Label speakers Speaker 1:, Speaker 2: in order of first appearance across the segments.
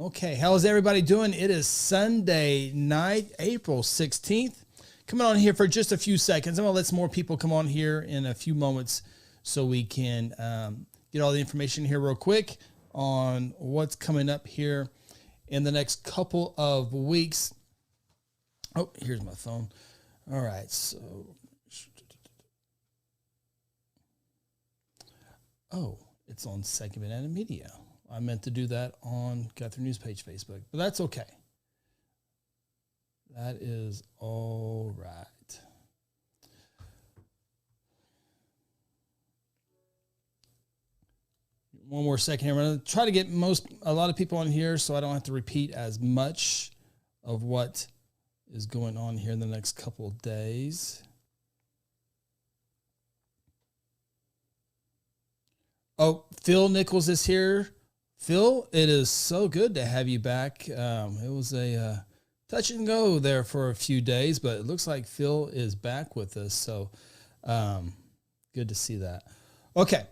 Speaker 1: Okay, how is everybody doing? It is Sunday night, April 16th. Coming on here for just a few seconds. I'm going to let some more people come on here in a few moments so we can get all the information here real quick on what's coming up here in the next couple of weeks. Oh, here's my phone. All right, so... Oh, it's on Second Banana Media. I meant to do that on Guthrie News page, Facebook, but that's okay. That is all right. One more second here. I'm going to try to get a lot of people on here so I don't have to repeat as much of what is going on here in the next couple of days. Oh, Phil Nichols is here. Phil, it is so good to have you back. It was a touch and go there for a few days, but it looks like Phil is back with us. So good to see that. Okay,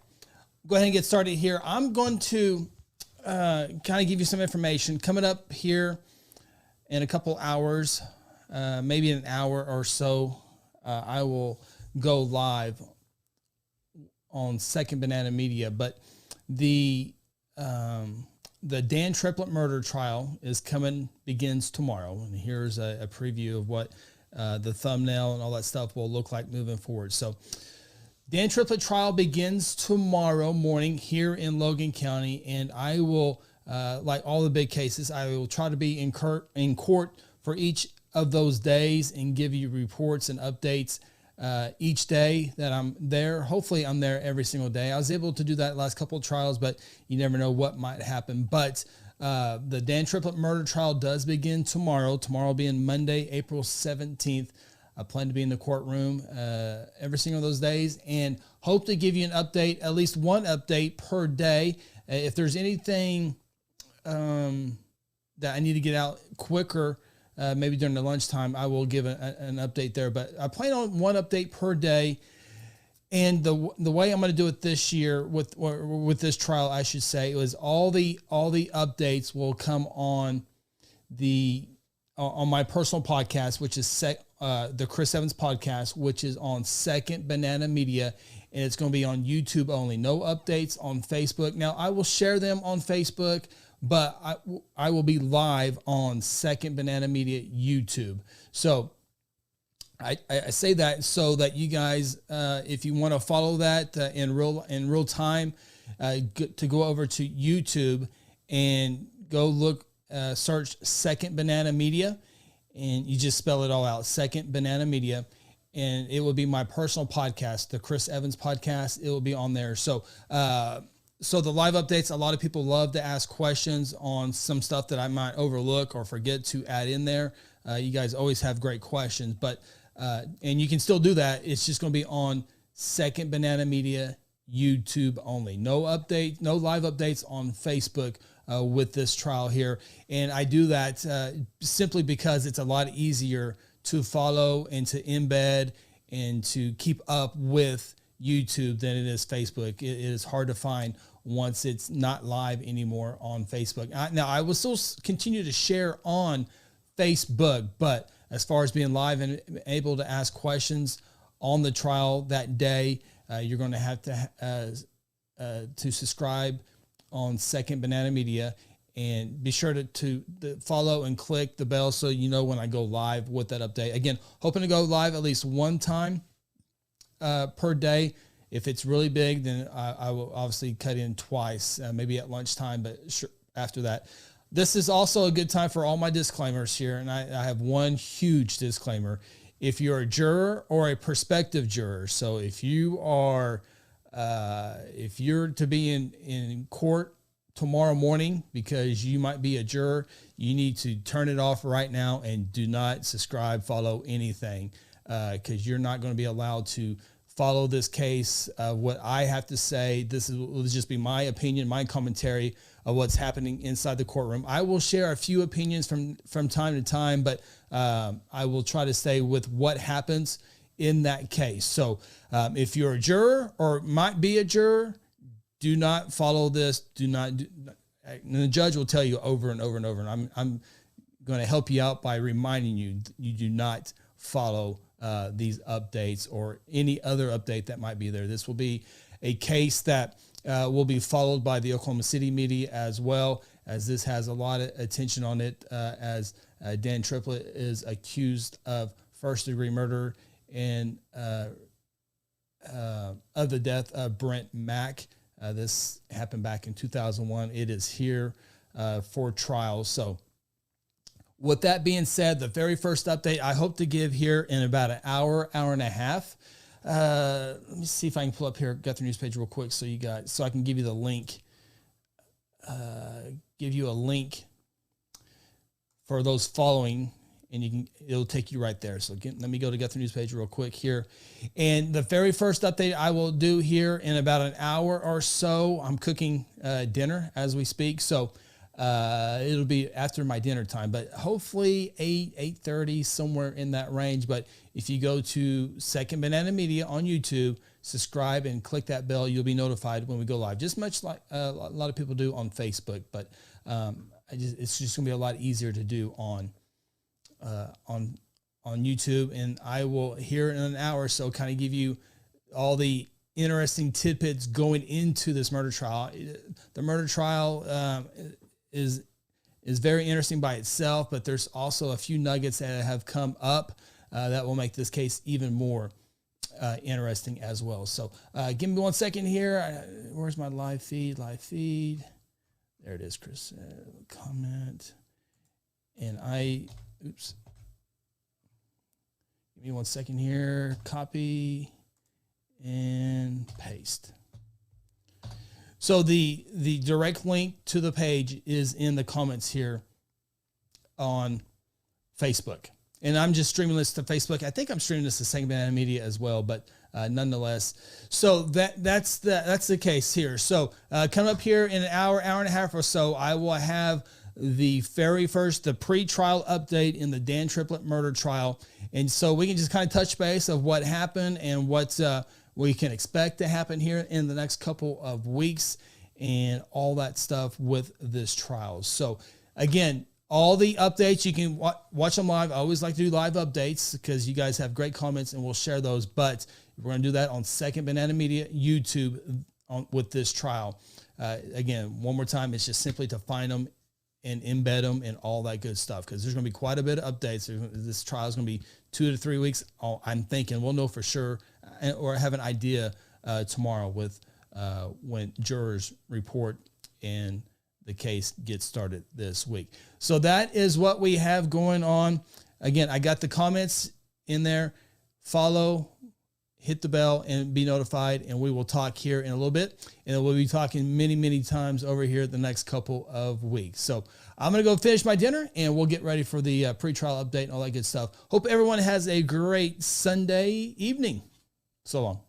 Speaker 1: go ahead and get started here. I'm going to kind of give you some information. Coming up here in a couple hours, maybe an hour or so, I will go live on Second Banana Media, but the Dan Triplett murder trial begins tomorrow. And here's a preview of what the thumbnail and all that stuff will look like moving forward. So Dan Triplett trial begins tomorrow morning here in Logan County. And I will, like all the big cases, I will try to be in court for each of those days and give you reports and updates each day that I'm there. Hopefully I'm there every single day. I was able to do that last couple of trials, but you never know what might happen. But the Dan Triplett murder trial does begin tomorrow. Tomorrow being Monday, April 17th. I plan to be in the courtroom every single of those days and hope to give you an update, at least one update per day. If there's anything that I need to get out quicker, maybe during the lunchtime, I will give an update there. But I plan on one update per day. And the way I'm going to do it this year with this trial, I should say, was all the updates will come on my personal podcast, which is the Chris Evans podcast, which is on Second Banana Media, and it's going to be on YouTube only. No updates on Facebook. Now I will share them on Facebook, but I will be live on Second Banana Media YouTube. So I say that so that you guys, if you want to follow that in real time, to go over to YouTube and go look, search Second Banana Media, and you just spell it all out, Second Banana Media, and it will be my personal podcast, the Chris Evans podcast. It will be on there. So the live updates, a lot of people love to ask questions on some stuff that I might overlook or forget to add in there. You guys always have great questions, but and you can still do that. It's just going to be on Second Banana Media YouTube only. No live updates on Facebook with this trial here. And I do that simply because it's a lot easier to follow and to embed and to keep up with YouTube than it is Facebook. It is hard to find once it's not live anymore on Facebook. Now, I will still continue to share on Facebook, but as far as being live and able to ask questions on the trial that day, you're going to have to subscribe on Second Banana Media, and be sure to follow and click the bell so you know when I go live with that update. Again, hoping to go live at least one time per day. If it's really big, then I will obviously cut in twice, maybe at lunchtime, but sure, after that. This is also a good time for all my disclaimers here, and I have one huge disclaimer. If you're a juror or a prospective juror, so if you're to be in court tomorrow morning because you might be a juror, you need to turn it off right now and do not subscribe, follow anything, because you're not going to be allowed to follow this case. What I have to say, will just be my opinion, my commentary of what's happening inside the courtroom. I will share a few opinions from time to time, but I will try to stay with what happens in that case. So if you're a juror or might be a juror, do not follow this. Do not and the judge will tell you over and over and over, and I'm going to help you out by reminding you, you do not follow these updates or any other update that might be there. This will be a case that will be followed by the Oklahoma City media as well, as this has a lot of attention on it, as Dan Triplett is accused of first-degree murder and of the death of Brent Mack. This happened back in 2001. It is here for trial. So with that being said, the very first update I hope to give here in about an hour, hour and a half. Let me see if I can pull up here Guthrie News page real quick so I can give you the link. Give you a link for those following, and it'll take you right there. So let me go to Guthrie News page real quick here. And the very first update I will do here in about an hour or so. I'm cooking dinner as we speak, so it'll be after my dinner time, but hopefully 8:30, somewhere in that range. But if you go to Second Banana Media on YouTube, subscribe and click that bell, you'll be notified when we go live, just much like a lot of people do on Facebook. But it's just gonna be a lot easier to do on YouTube. And I will here in an hour or so kind of give you all the interesting tidbits going into this murder trial. The murder trial is very interesting by itself, but there's also a few nuggets that have come up that will make this case even more interesting as well. So give me 1 second here. Where's my live feed? There it is, Chris. Comment. And oops. Give me 1 second here. Copy and paste. So the direct link to the page is in the comments here on Facebook. And I'm just streaming this to Facebook. I think I'm streaming this to Second Banana Media as well, but nonetheless. So that's the case here. So coming up here in an hour, hour and a half or so, I will have the very first, the pre-trial update in the Dan Triplett murder trial. And so we can just kind of touch base of what happened and what we can expect to happen here in the next couple of weeks and all that stuff with this trial. So again, all the updates, you can watch them live. I always like to do live updates because you guys have great comments and we'll share those. But we're going to do that on Second Banana Media YouTube with this trial. Again, one more time, it's just simply to find them and embed them and all that good stuff, because there's going to be quite a bit of updates. This trial is going to be 2 to 3 weeks. I'm thinking we'll know for sure, or have an idea tomorrow with when jurors report and the case gets started this week. So that is what we have going on. Again, I got the comments in there. Follow, hit the bell, and be notified. And we will talk here in a little bit. And we'll be talking many, many times over here the next couple of weeks. So I'm going to go finish my dinner, and we'll get ready for the pre-trial update and all that good stuff. Hope everyone has a great Sunday evening. So long.